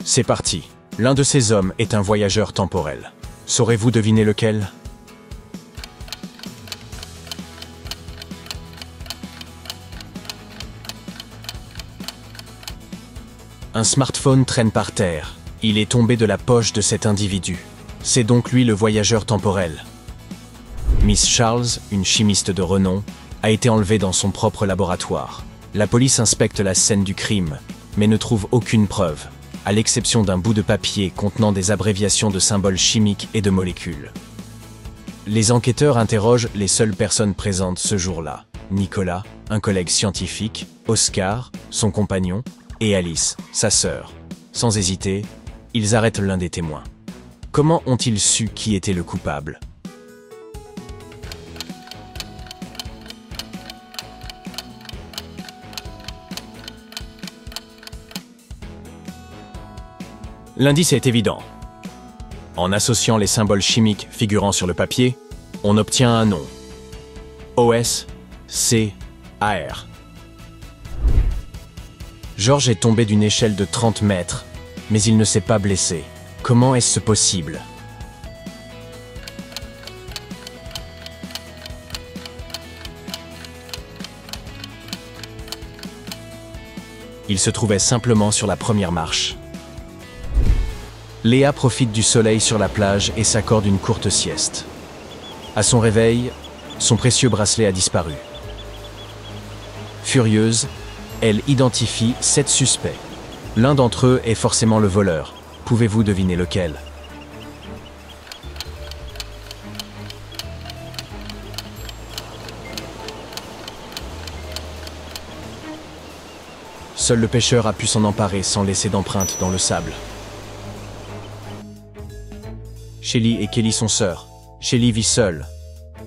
C'est parti. L'un de ces hommes est un voyageur temporel. Saurez-vous deviner lequel? Un smartphone traîne par terre. Il est tombé de la poche de cet individu. C'est donc lui le voyageur temporel. Miss Charles, une chimiste de renom, a été enlevée dans son propre laboratoire. La police inspecte la scène du crime, mais ne trouve aucune preuve, à l'exception d'un bout de papier contenant des abréviations de symboles chimiques et de molécules. Les enquêteurs interrogent les seules personnes présentes ce jour-là. Nicolas, un collègue scientifique, Oscar, son compagnon, et Alice, sa sœur. Sans hésiter, ils arrêtent l'un des témoins. Comment ont-ils su qui était le coupable? L'indice est évident. En associant les symboles chimiques figurant sur le papier, on obtient un nom. O-S-C-A-R. Georges est tombé d'une échelle de 30 mètres, mais il ne s'est pas blessé. Comment est-ce possible? Il se trouvait simplement sur la première marche. Léa profite du soleil sur la plage et s'accorde une courte sieste. À son réveil, son précieux bracelet a disparu. Furieuse, elle identifie 7 suspects. L'un d'entre eux est forcément le voleur. Pouvez-vous deviner lequel? Seul le pêcheur a pu s'en emparer sans laisser d'empreinte dans le sable. Shelly et Kelly sont sœurs. Shelly vit seule,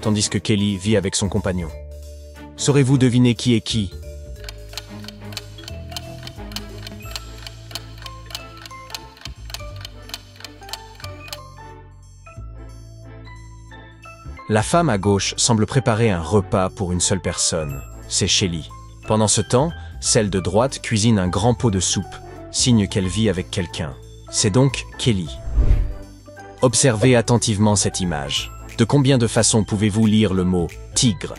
tandis que Kelly vit avec son compagnon. Saurez-vous deviner qui est qui? La femme à gauche semble préparer un repas pour une seule personne. C'est Shelly. Pendant ce temps, celle de droite cuisine un grand pot de soupe, signe qu'elle vit avec quelqu'un. C'est donc Kelly. Observez attentivement cette image. De combien de façons pouvez-vous lire le mot « tigre » ?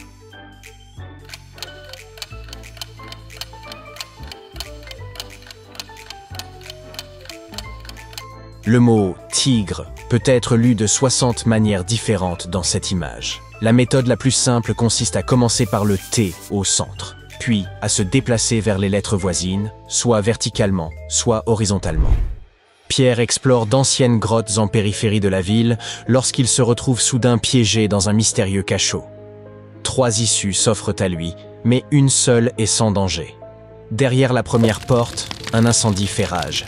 Le mot « tigre » peut être lu de 60 manières différentes dans cette image. La méthode la plus simple consiste à commencer par le T au centre, puis à se déplacer vers les lettres voisines, soit verticalement, soit horizontalement. Pierre explore d'anciennes grottes en périphérie de la ville lorsqu'il se retrouve soudain piégé dans un mystérieux cachot. 3 issues s'offrent à lui, mais une seule est sans danger. Derrière la première porte, un incendie fait rage.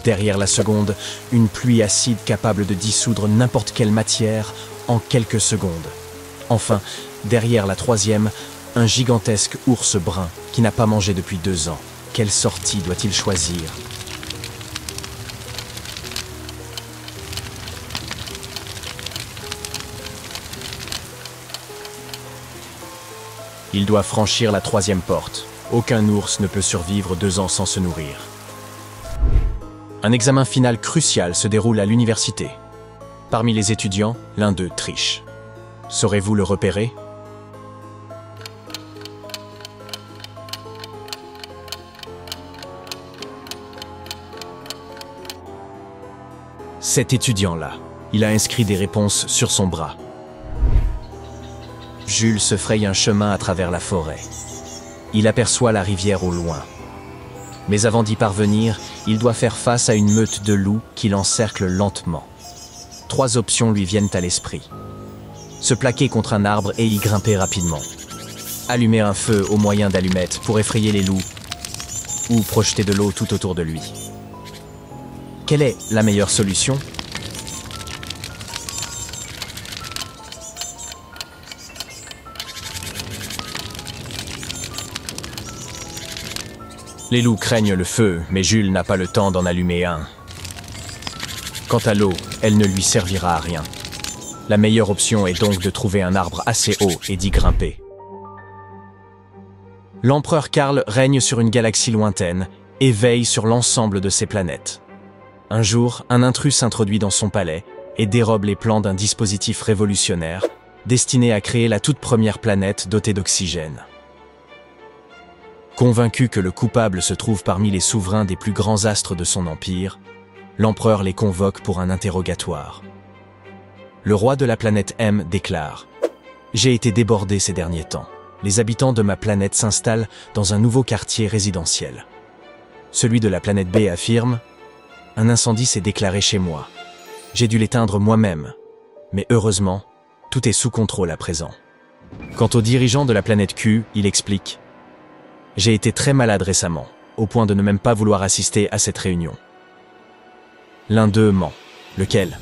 Derrière la seconde, une pluie acide capable de dissoudre n'importe quelle matière en quelques secondes. Enfin, derrière la troisième, un gigantesque ours brun qui n'a pas mangé depuis 2 ans. Quelle sortie doit-il choisir ? Il doit franchir la 3e porte. Aucun ours ne peut survivre 2 ans sans se nourrir. Un examen final crucial se déroule à l'université. Parmi les étudiants, l'un d'eux triche. Saurez-vous le repérer? Cet étudiant-là, il a inscrit des réponses sur son bras. Jules se fraye un chemin à travers la forêt. Il aperçoit la rivière au loin. Mais avant d'y parvenir, il doit faire face à une meute de loups qui l'encercle lentement. 3 options lui viennent à l'esprit. Se plaquer contre un arbre et y grimper rapidement. Allumer un feu au moyen d'allumettes pour effrayer les loups. Ou projeter de l'eau tout autour de lui. Quelle est la meilleure solution ? Les loups craignent le feu, mais Jules n'a pas le temps d'en allumer un. Quant à l'eau, elle ne lui servira à rien. La meilleure option est donc de trouver un arbre assez haut et d'y grimper. L'empereur Karl règne sur une galaxie lointaine et veille sur l'ensemble de ses planètes. Un jour, un intrus s'introduit dans son palais et dérobe les plans d'un dispositif révolutionnaire destiné à créer la toute première planète dotée d'oxygène. Convaincu que le coupable se trouve parmi les souverains des plus grands astres de son empire, l'empereur les convoque pour un interrogatoire. Le roi de la planète M déclare « J'ai été débordé ces derniers temps. Les habitants de ma planète s'installent dans un nouveau quartier résidentiel. » Celui de la planète B affirme « Un incendie s'est déclaré chez moi. J'ai dû l'éteindre moi-même. Mais heureusement, tout est sous contrôle à présent. » Quant au dirigeant de la planète Q, il explique « J'ai été très malade récemment, au point de ne même pas vouloir assister à cette réunion. » L'un d'eux ment. Lequel ?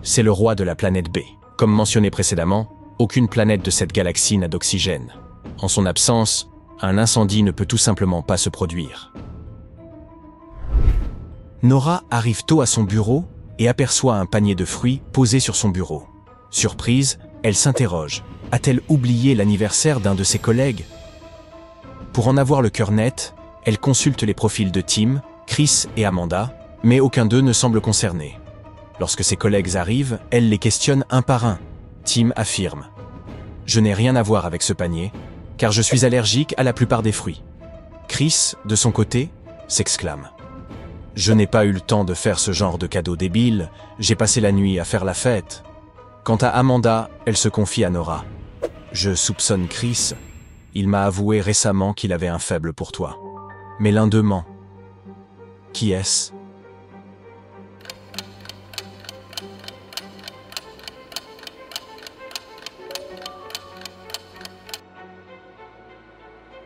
C'est le roi de la planète B. Comme mentionné précédemment, aucune planète de cette galaxie n'a d'oxygène. En son absence, un incendie ne peut tout simplement pas se produire. Nora arrive tôt à son bureau et aperçoit un panier de fruits posé sur son bureau. Surprise, elle s'interroge. A-t-elle oublié l'anniversaire d'un de ses collègues ? Pour en avoir le cœur net, elle consulte les profils de Tim, Chris et Amanda, mais aucun d'eux ne semble concerné. Lorsque ses collègues arrivent, elle les questionne un par un. Tim affirme « Je n'ai rien à voir avec ce panier, car je suis allergique à la plupart des fruits. » Chris, de son côté, s'exclame « Je n'ai pas eu le temps de faire ce genre de cadeau débile, j'ai passé la nuit à faire la fête. » Quant à Amanda, elle se confie à Nora. « Je soupçonne Chris. Il m'a avoué récemment qu'il avait un faible pour toi. Mais l'un d'eux ment. Qui est-ce ? »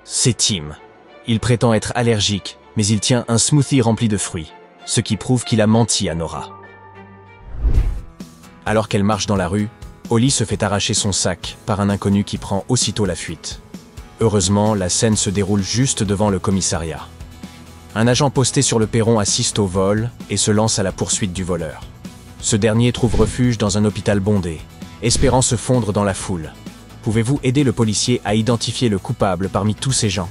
C'est Tim. Il prétend être allergique, mais il tient un smoothie rempli de fruits, ce qui prouve qu'il a menti à Nora. Alors qu'elle marche dans la rue, Holly se fait arracher son sac par un inconnu qui prend aussitôt la fuite. Heureusement, la scène se déroule juste devant le commissariat. Un agent posté sur le perron assiste au vol et se lance à la poursuite du voleur. Ce dernier trouve refuge dans un hôpital bondé, espérant se fondre dans la foule. Pouvez-vous aider le policier à identifier le coupable parmi tous ces gens ?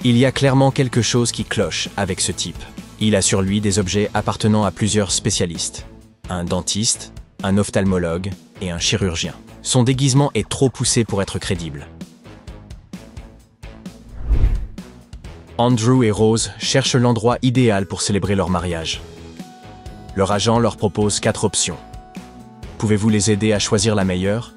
Il y a clairement quelque chose qui cloche avec ce type. Il a sur lui des objets appartenant à plusieurs spécialistes. Un dentiste, un ophtalmologue et un chirurgien. Son déguisement est trop poussé pour être crédible. Andrew et Rose cherchent l'endroit idéal pour célébrer leur mariage. Leur agent leur propose 4 options. Pouvez-vous les aider à choisir la meilleure ?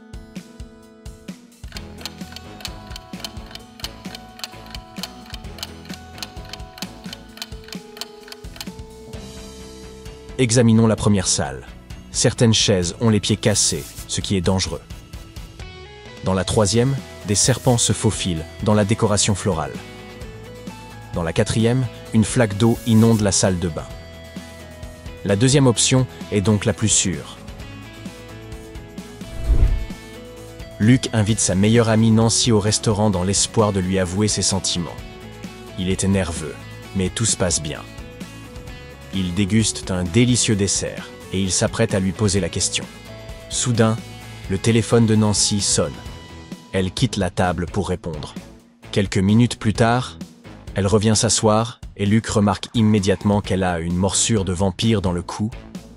Examinons la première salle. Certaines chaises ont les pieds cassés, ce qui est dangereux. Dans la troisième, des serpents se faufilent dans la décoration florale. Dans la quatrième, une flaque d'eau inonde la salle de bain. La deuxième option est donc la plus sûre. Luke invite sa meilleure amie Nancy au restaurant dans l'espoir de lui avouer ses sentiments. Il était nerveux, mais tout se passe bien. Ils dégustent un délicieux dessert et il s'apprête à lui poser la question. Soudain, le téléphone de Nancy sonne. Elle quitte la table pour répondre. Quelques minutes plus tard, elle revient s'asseoir et Luke remarque immédiatement qu'elle a une morsure de vampire dans le cou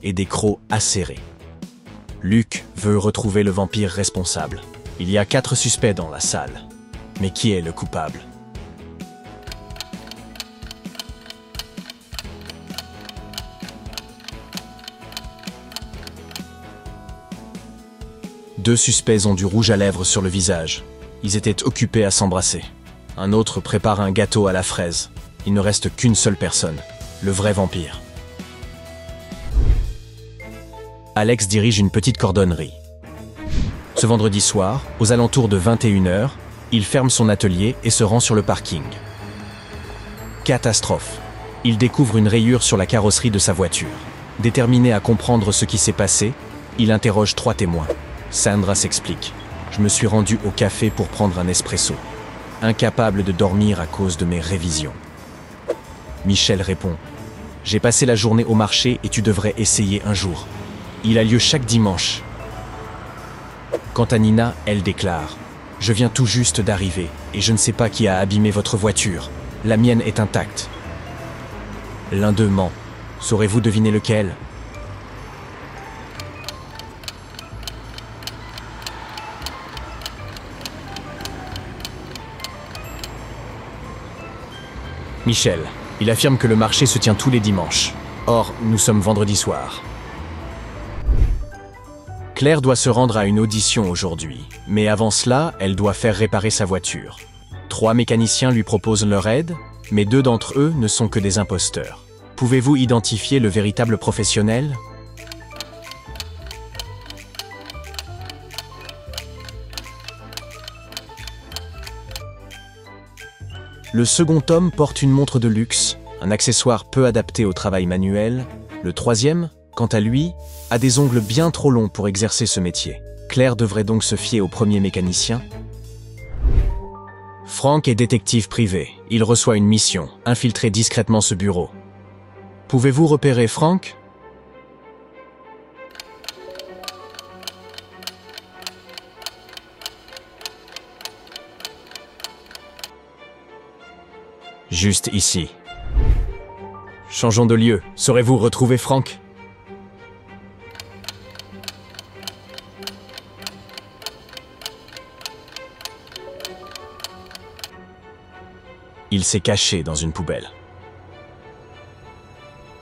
et des crocs acérés. Luke veut retrouver le vampire responsable. Il y a 4 suspects dans la salle. Mais qui est le coupable ? Deux suspects ont du rouge à lèvres sur le visage. Ils étaient occupés à s'embrasser. Un autre prépare un gâteau à la fraise. Il ne reste qu'une seule personne, le vrai vampire. Alex dirige une petite cordonnerie. Ce vendredi soir, aux alentours de 21h, il ferme son atelier et se rend sur le parking. Catastrophe. Il découvre une rayure sur la carrosserie de sa voiture. Déterminé à comprendre ce qui s'est passé, il interroge 3 témoins. Sandra s'explique. « Je me suis rendu au café pour prendre un espresso. Incapable de dormir à cause de mes révisions. » Michel répond. J'ai passé la journée au marché et tu devrais essayer un jour. Il a lieu chaque dimanche. Quant à Nina, elle déclare. Je viens tout juste d'arriver et je ne sais pas qui a abîmé votre voiture. La mienne est intacte. L'un d'eux ment. Saurez-vous deviner lequel? Michel. Il affirme que le marché se tient tous les dimanches. Or, nous sommes vendredi soir. Claire doit se rendre à une audition aujourd'hui, mais avant cela, elle doit faire réparer sa voiture. 3 mécaniciens lui proposent leur aide, mais 2 d'entre eux ne sont que des imposteurs. Pouvez-vous identifier le véritable professionnel? Le second homme porte une montre de luxe, un accessoire peu adapté au travail manuel. Le troisième, quant à lui, a des ongles bien trop longs pour exercer ce métier. Claire devrait donc se fier au premier mécanicien. Frank est détective privé. Il reçoit une mission, infiltrer discrètement ce bureau. Pouvez-vous repérer Frank? Juste ici. Changeons de lieu. Saurez-vous retrouver Frank? Il s'est caché dans une poubelle.